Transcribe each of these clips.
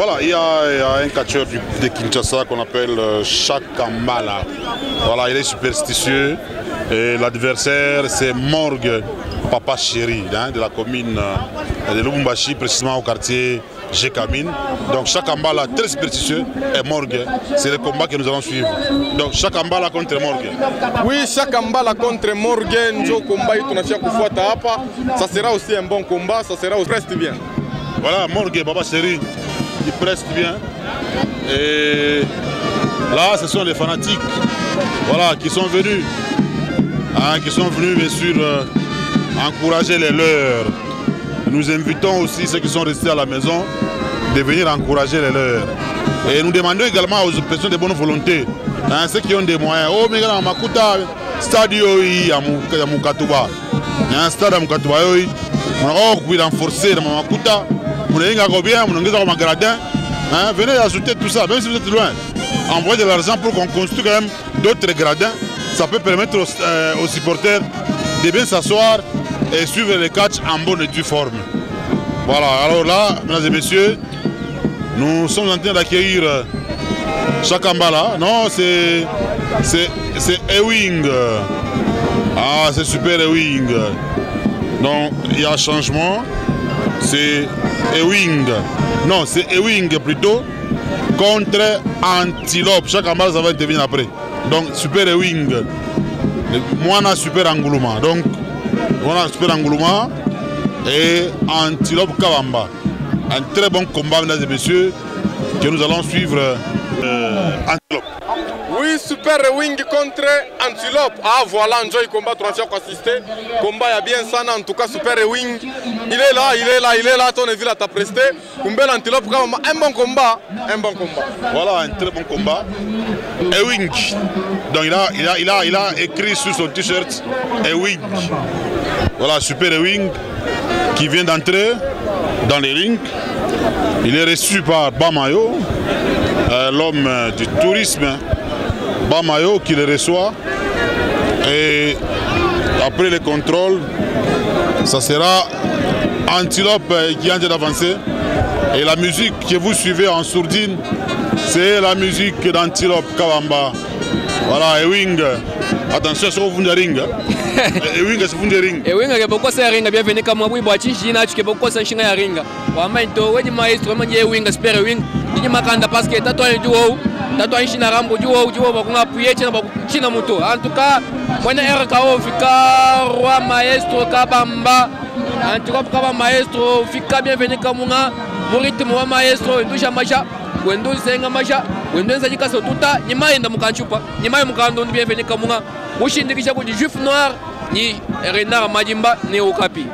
Voilà, il y a un catcheur de Kinshasa qu'on appelle Chakambala. Voilà, il est superstitieux. Et l'adversaire, c'est Morgue, Papa Chéri, hein, de la commune de Lubumbashi, précisément au quartier Jekamine. Donc Chakambala, très superstitieux, et Morgue, c'est le combat que nous allons suivre. Donc Chakambala contre Morgue. Oui, Chakambala contre Morgue, ça sera aussi un bon combat, ça sera aussi presque bien. Voilà, Morgue, Papa Chéri, il preste bien. Et là, ce sont les fanatiques, voilà, qui sont venus. Hein, qui sont venus bien sûr encourager les leurs. Nous invitons aussi ceux qui sont restés à la maison de venir encourager les leurs. Et nous demandons également aux personnes de bonne volonté, hein, ceux qui ont des moyens. Oh, mais dans Makuta, stadio à Mukatuba. Il y a un stade à Mukatuba. On a renforcé dans Makuta. On a bien, on a un gradin. Venez ajouter tout ça, même si vous êtes loin. Envoyez de l'argent pour qu'on construise quand même d'autres gradins. Ça peut permettre aux supporters de bien s'asseoir et suivre les catchs en bonne et due forme. Voilà, alors là, mesdames et messieurs, nous sommes en train d'accueillir Chakambala. Non, c'est Ewing. Ah, c'est super Ewing. Donc, il y a un changement. C'est Ewing. Non, c'est Ewing plutôt contre Antilope. Chakambala, ça va intervenir après. Donc Super Ewing, moi on a Super Angouluma, donc on a Super Angouluma et Antilope Kawamba. Un très bon combat, mesdames et messieurs, que nous allons suivre Antilope. Oui, Super Ewing contre Antilope. Ah voilà, enjoy combat, tu as assisté. Combat il y a bien ça, en tout cas Super Ewing. Il est là, ton avis là, t'as presté. Kumbel Antilope Kawamba, un bon combat. Voilà, un très bon combat. Ewing. Donc il a écrit sur son t-shirt Ewing. Voilà, Super Ewing qui vient d'entrer dans les rings. Il est reçu par Bamayo, l'homme du tourisme. Bamayo qui le reçoit. Et après le contrôle, ça sera Antilope qui vient d'avancer. Et la musique que vous suivez en sourdine, c'est la musique d'Antilope Kawamba. Voilà, Ewing. Attention, c'est au ring. Ewing, c'est au ring. Ewing, c'est beaucoup de ring. Bienvenue comme moi, Boachi, China, tu es beaucoup de ring. Wamaito, Wendy Maestro, Ewing, Super Ewing. Il m'a quand parce que t'as du haut. T'as China Rambo, du haut, on a appuyé China Moto. En tout cas, on a RKO, Fika, Roi Maestro, Kabamba. Antilope Kaba Maestro, Fika, bienvenue comme moi. Morite Moa Maestro, Ndusha Macha. Wendo Senga Macha, Wendo Sajika Sotuta, Nimaïna Mukanchupa, Nimaï Mukando, bienvenue Kamuna, Mushindikisha du Juif Noir, ni Renard Madimba, ni Okapi.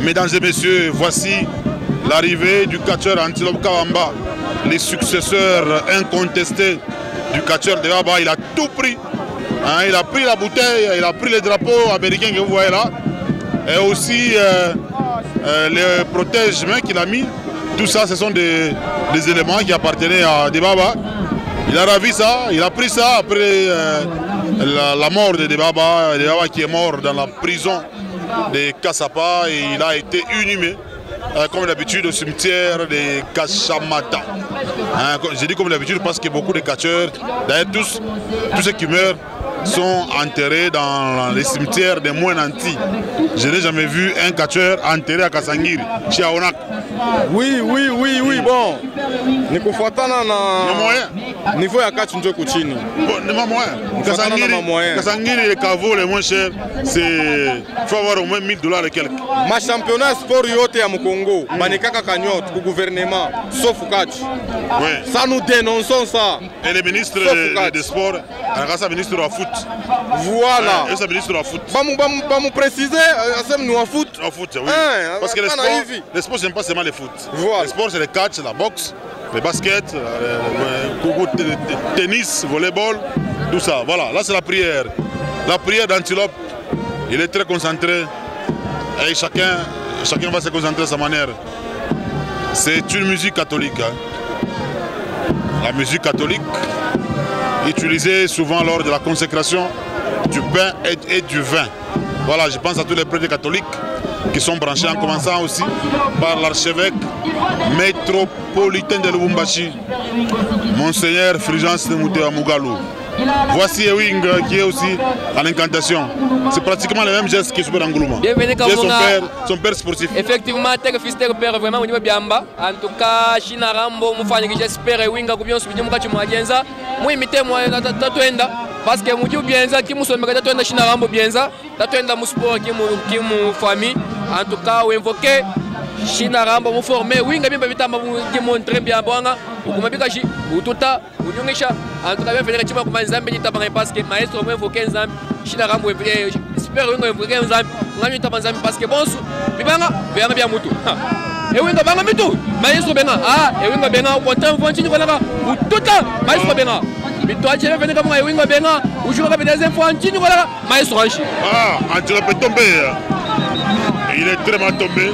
Mesdames et messieurs, voici l'arrivée du catcheur Antilope Kawamba, les successeurs incontestés du catcheur de Baba. Il a tout pris, hein, il a pris la bouteille, il a pris les drapeaux américains que vous voyez là, et aussi les protège-mains qu'il a mis. Tout ça, ce sont des éléments qui appartenaient à Debaba. Il a ravi ça, il a pris ça après la mort de Debaba. Debaba qui est mort dans la prison de Kassapa et il a été inhumé, comme d'habitude, au cimetière de Kashamata. Hein, j'ai dit comme d'habitude parce que beaucoup de catcheurs, d'ailleurs tous ceux qui meurent, sont enterrés dans les cimetières des moins nantis. Je n'ai jamais vu un catcheur enterré à Kasangiri, chez Aonak. Oui, bon. Nikufuatana na niveau ya catch ndio kuchini. Bon, ne moyen. Kasangiri, les caveaux les moins chers, c'est faut avoir au moins $1000 et quelques. Ma championnat sport yote ya Congo, banikaka kanyote ku gouvernement sauf catch. Oui. Ça nous dénonçons ça. Et le ministre des sports, le ministre de la foot. Voilà. Et le ministre de la foot. Nous préciser, nous en foot. En foot, oui. Parce que le sport, c'est pas seulement le foot. Voilà. Le sport, c'est le catch, la boxe, le basket, le tennis, volleyball, tout ça. Voilà, là c'est la prière. La prière d'Antilope, il est très concentré. Et chacun va se concentrer à sa manière. C'est une musique catholique. Hein. La musique catholique, utilisée souvent lors de la consécration du pain et du vin. Voilà, je pense à tous les prêtres catholiques qui sont branchés, en commençant aussi par l'archevêque métropolitain de Lubumbashi, Monseigneur Fulgence Moutéa Mugalou. Voici Ewing qui est aussi à l'incantation. C'est pratiquement le même geste que Super Angouluma. Bienvenue son père sportif. Effectivement, tel fils de père vraiment au niveau Biamba. En tout cas, China Rambo, Moufani, j'espère Ewing a bien suivi mon catch Moagenza. Moi, imité moi, Tatuenda. Parce que Moudiou Bienza, qui m'a sonné Tatuenda China Rambo Bienza, Tatuenda Mousport qui m'a famille. En tout cas, ou invoqué China Rambo m'a formé. Ewing a bien qui m'a très bien bonga. Ou comme Bikashi, ou Tuta, ou Nyongisha. En tout cas, bien fait comme un Zambi parce que maestro m'a invoqué un Zambi. China Rambo Super Ewing a invoqué un Zambi. On a mis un Zambi parce que bon, Bibanga, bien Moutou. Ewing a banga Mitou, maestro Benga. Ah, Ewing a Benga, au contraire, vous continuez ou Tuta, maestro Benga. Mais toi, tu es venu comme Ewing a Benga, ou je vais faire des infos, continue, voilà, maestro Anchi. Ah, Antilope est tombé. Il est très mal tombé.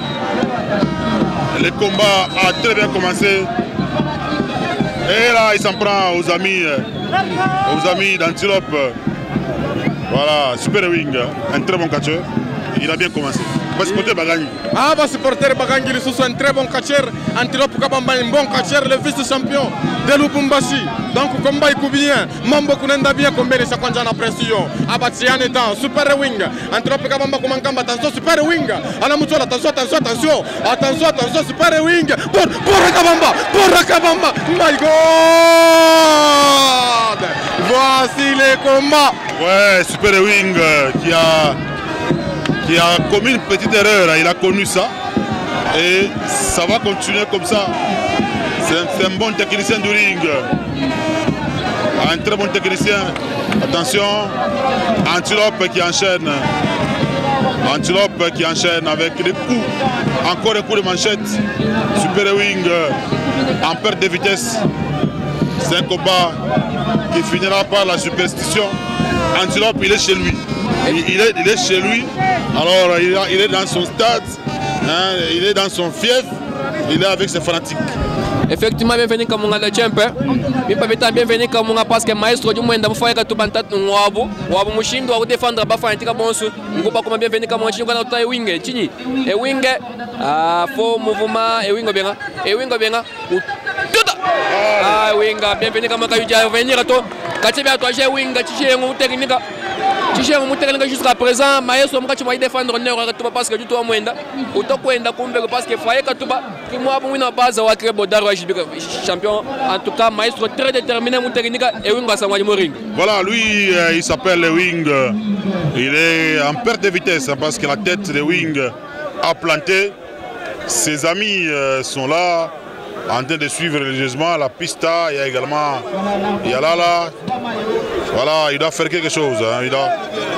Le combat a très bien commencé. Et là, il s'en prend aux amis d'Antilope. Voilà, Super Ewing, un très bon catcheur. Il a bien commencé. Va supporter Bagangi. Ah, va supporter Bagangi, il est un très bon catcheur. Antilope Kabamba, un bon catcheur, le vice-champion de Lubumbashi. Donc, combat est bien. Mambo Kunenda bien combien de secondes en pression. Abatian est dans Super Ewing. Antilope Kabamba, comment Kamba, attention, Super Ewing. Alamoutola, attention, Super Ewing. Pour Rakabamba. My God! Voici les combats. Ouais, Super Ewing qui a commis une petite erreur, il a connu ça et ça va continuer comme ça. C'est un bon technicien du ring, un très bon technicien. Attention, Antilope qui enchaîne avec des coups, encore un coup de manchette. Super Ewing en perte de vitesse. C'est un combat qui finira par la superstition. Antilope, il est chez lui. Il est chez lui, alors il est dans son stade, hein, il est dans son fief, il est avec ses fanatiques. Effectivement, bienvenue comme on a le champion. Bienvenue comme on a parce que maestro du moins d'abord faire que tout bantat Wabu Mushindo doit défendre Bafa et Tikabonsu. On va comme bienvenue comme on chine quand on Ewing, Tini. Ewing, faux mouvement, Ewing bien, ou tout. Ah, Ewing, bienvenue comme on a venir à toi. Quand tu viens à toi, j'ai Ewing, tu es un technique. Jusqu'à présent, maestro mkachi mwa défendre honneur parce que du tout amwenda utokwenda kumbe parce que faye katuba ki mwa bwina baza wa krebo daro champion. En tout cas, maestro très déterminé mon technique Ewing Basamwa Moring. Voilà, lui il s'appelle Ewing. Il est en perte de vitesse parce que la tête de Ewing a planté. Ses amis sont là en train de suivre religieusement la pista. Il y a également Yalala. Voilà, il doit faire quelque chose. Hein.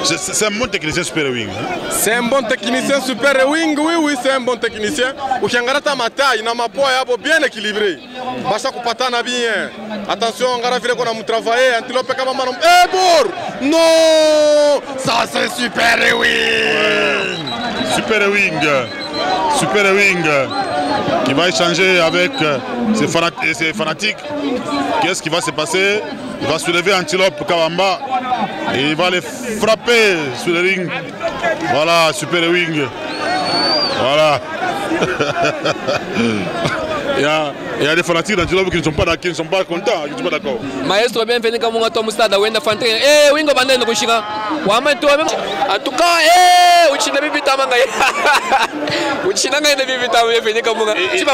C'est un bon technicien Super Ewing. Hein. C'est un bon technicien Super Ewing, oui, c'est un bon technicien. Ukiangalia mataille na mapoa yabo bien équilibré. Basa kupatana bien. Attention, ngara vile kona mutravailler, Antilope kama mano. Eh bor! Non! Ça c'est Super Ewing. Ouais. Super Ewing qui va échanger avec ses fanatiques. Qu'est-ce qui va se passer? Il va soulever Antilope Kabamba et il va les frapper sur le ring. Voilà, Super Ewing. Voilà. Il y a des fanatiques d'Antilope qui ne sont pas contents, qui ne sont pas d'accord. Maestro, bienvenue comme on a Tom Stade, Wenda Fantre. Eh, Wingo Bandendo Kushika. En tout cas, Uchina Bibitama. Uchina Bibitama, bienvenue comme on a. Tu vas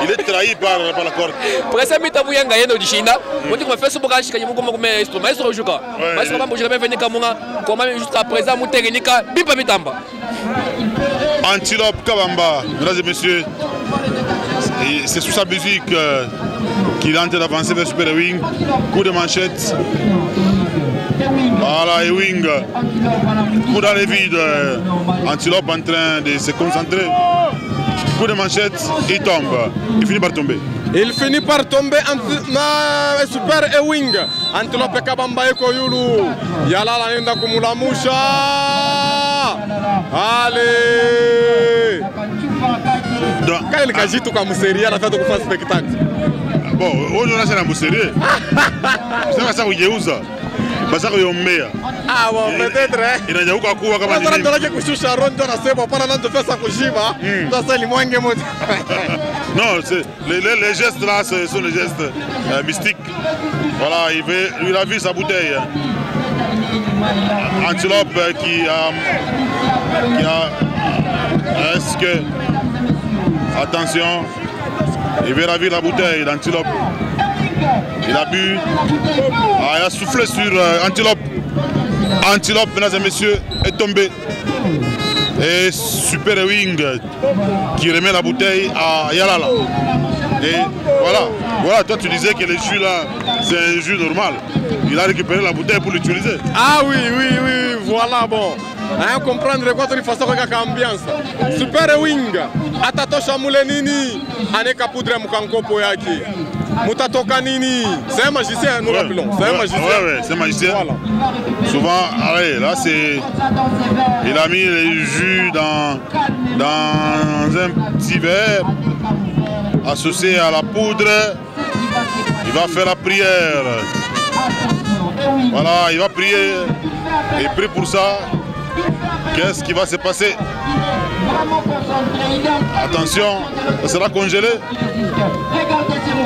il est trahi par la corde. Pour essa mita Buyanga Yendo de China, on dit qu'on fait ce bagage qui est comme maestro. Maestro Juka. Maestro Bambo, je vais venir comme on a. Comment jusqu'à présent, mon technique, Bipa Bitamba. Antilope Kabamba, mesdames et messieurs, c'est sous sa musique qu'il est en train d'avancer vers Super Ewing. Coup de manchette. Voilà, Ewing. Coup dans les vides. Antilope en train de se concentrer. Coup de manchette, il tombe. Il finit par tomber. Il finit par tomber na Super Ewing. Antilope Kabamba eko yulu. Yala la nenda kumulamusha. Allez. Quand il agit tout comme sérieux, la fête qu'on fasse spectacle. Bon, aujourd'hui c'est la sérieux. C'est pas ça où il y a où ça. Pas ça où il y a meilleur. Ah bon, peut-être. Il a déjà kuwa kama nini. Ndio ndio kushusha rondo na sema pana ndio pesa kujiba. Sasa ni mwange moto. Non, les gestes là, ce sont les gestes mystiques. Voilà, il a vu sa bouteille. Antilope qui a est-ce que attention, il veut ravir la bouteille d'Antilope. Il a bu, il a soufflé sur Antilope. Antilope, mesdames et messieurs, est tombé. Et Super Wing qui remet la bouteille à Yalala. Et voilà, toi tu disais que le jus là, c'est un jus normal. Il a récupéré la bouteille pour l'utiliser. Ah oui, voilà, bon. Hein, comprendre quoi tu façon kaka ambiance. Super Wing atatosha mule nini aneka poudre mkankopo yake. Mutatoka nini? C'est un magicien, nous l'appelons. C'est un magicien. Ouais, c'est un magicien. Voilà. Souvent, allez, là c'est. Il a mis les jus dans un petit verre associé à la poudre. Il va faire la prière. Voilà, il va prier. Et prie pour ça. Qu'est-ce qui va se passer? Attention, ça sera congelé.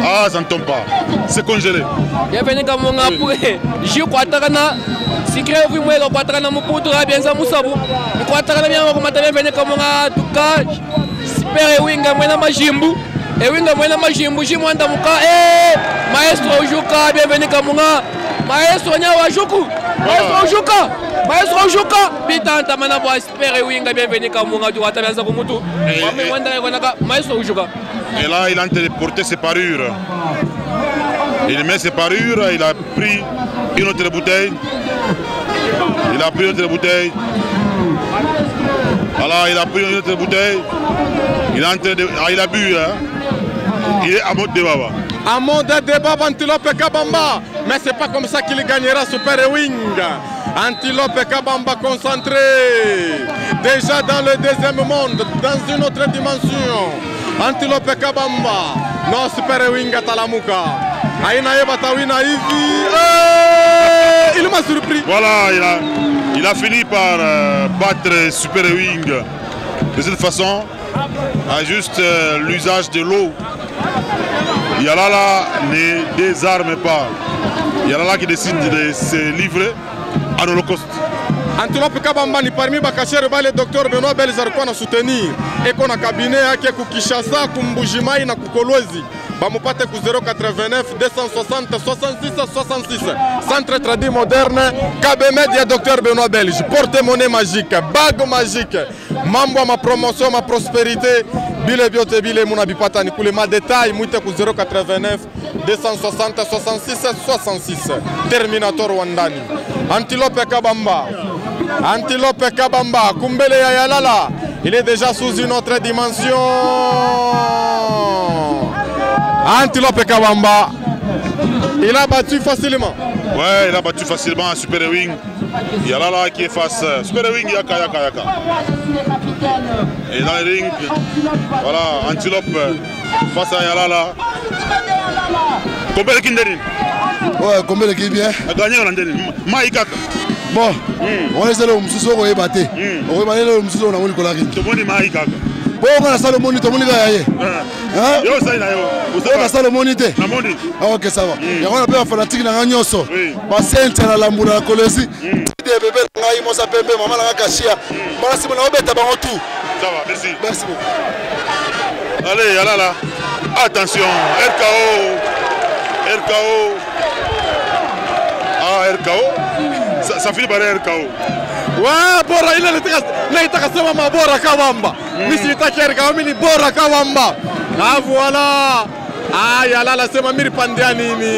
Ah, ça ne tombe pas. C'est congelé. Il y a venu comme on a pris. Je crois que si tu as vu moi, je crois que tu as bien ça. Je crois que tu as bien comme on a tout cas. Super Wing, moi, je suis Jimbu. Et Wing, moi, je suis Jimbu. Je suis Maestro Ojuka, bienvenue comme on a. Maestro Nyawajuku. Maestro Ojuka. Maestro Ojuka. Putain, tu as Super Wing, bienvenue comme on a. Tu as bien ça comme tout. Maestro Ojuka. Et là, il a porté ses parures. Il met ses parures, il a pris une autre bouteille. Il a pris une autre bouteille. Voilà, il a pris une autre bouteille. Il a bu. Hein. Il est à mode de Baba. À mode de Baba, Antilope Kabamba. Mais c'est pas comme ça qu'il gagnera Super Wing. Antilope Kabamba concentré. Déjà dans le deuxième monde, dans une autre dimension. Antilope Kabamba. Non, Super Wing Talamuka. Aina Batawina hivi. Il m'a surpris. Voilà, il a fini par battre Super Wing de cette façon, à juste l'usage de l'eau. Yalala ne désarme pas. Yalala qui décide de se livrer à l'Holocauste. Antilope Kabamba ni parmi bakashere bale Dr Benoît Belge alikuwa na soutenir eko na cabinet yake ku Kinshasa, ku Mbujimai na ku Kolwezi. Bamupate ku 089 260 66 66. Centre Tradi Moderne, KB Media Dr Benoît Belge. Porte-monnaie magique, bague magique. Mambo ma promotion, ma prospérité. Bile biote bile muna bipata ni kule ma détail muite ku 089 260 66 66. Terminator Wandani. Antilope Kabamba. Antilope Kabamba, Kumbele Yalala, il est déjà sous une autre dimension. Antilope Kabamba, il a battu facilement. Ouais, il a battu facilement Super Wing. Yalala qui est face. Super Wing, yaka. Et dans le ring, voilà, Antilope face à Yalala. Combien de Kinderin? Ouais, combien de qui bien? A gagné en Kinderin. Maïkaka. Bon, on est allé au Moussou, on est battu. On est allé au Moussou, on a voulu qu'on l'arrive. Tout le monde est maïkaka. Bon, on a salé au moni, tout le monde est ailleurs. Yo, ça y est, on a salé au moni. Ah, ok, ça va. Et on a fait un fanatique dans un nyoso. Passé à la moula, la colosie. Des bébés, on a s'appelle maman la cachia. Voilà, si on a bête à tout. Ça va, merci. Merci beaucoup. Allez, là. Attention, RKO. Ah, RKO. Ça finit par RKO. Ouais, bora ile nataka sema mabora Kabamba. Mimi sitaki RKO, mimi ni bora Kabamba. Ah voilà. Ah Yalala sema mimi pandia nini.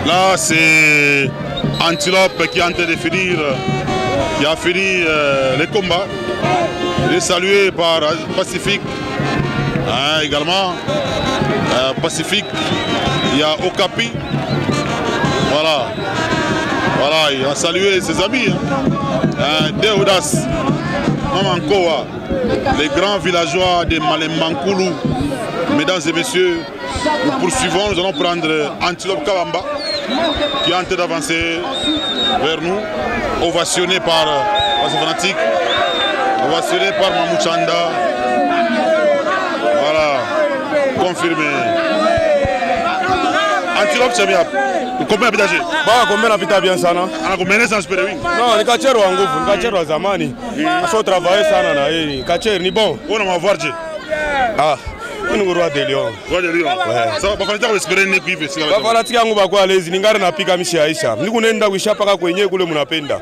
Là, c'est Antilope qui est en train de finir, qui a fini le combat. Il est salué par Pacifique. Également, Pacifique, il y a Okapi. Voilà, il a salué ses amis. Deodas, Mamankoa, les grands villageois de Malembankoulou. Mesdames et messieurs, Nous poursuivons, nous allons prendre Antilope Kabamba qui est en train d'avancer vers nous, ovationné par ses fanatiques, ovationné par Mamou Chanda. Voilà, confirmé. Antilope c'est bien. Combien de âgé? Bah, combien d'habitants bien ça, non? On a combien de Super Wing? Non, les kachers ont nguvu, les kachers ont zamani. Il faut travailler ça, non? Les kachers, ni bon. On va voir. Ah, nous roi de Lyon. Roi de Lyon. Ouais. Ça va pas faire espérer une équipe ici. Bah, voilà, tu as un gouba quoi, les ningara na pika mishi Aisha. Ni kunenda kuishapa kwa kwenye kule munapenda.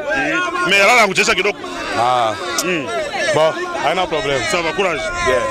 Mais là, la kucheza kidogo. Ah. Bon, pas de problème. Ça va, courage. Yeah.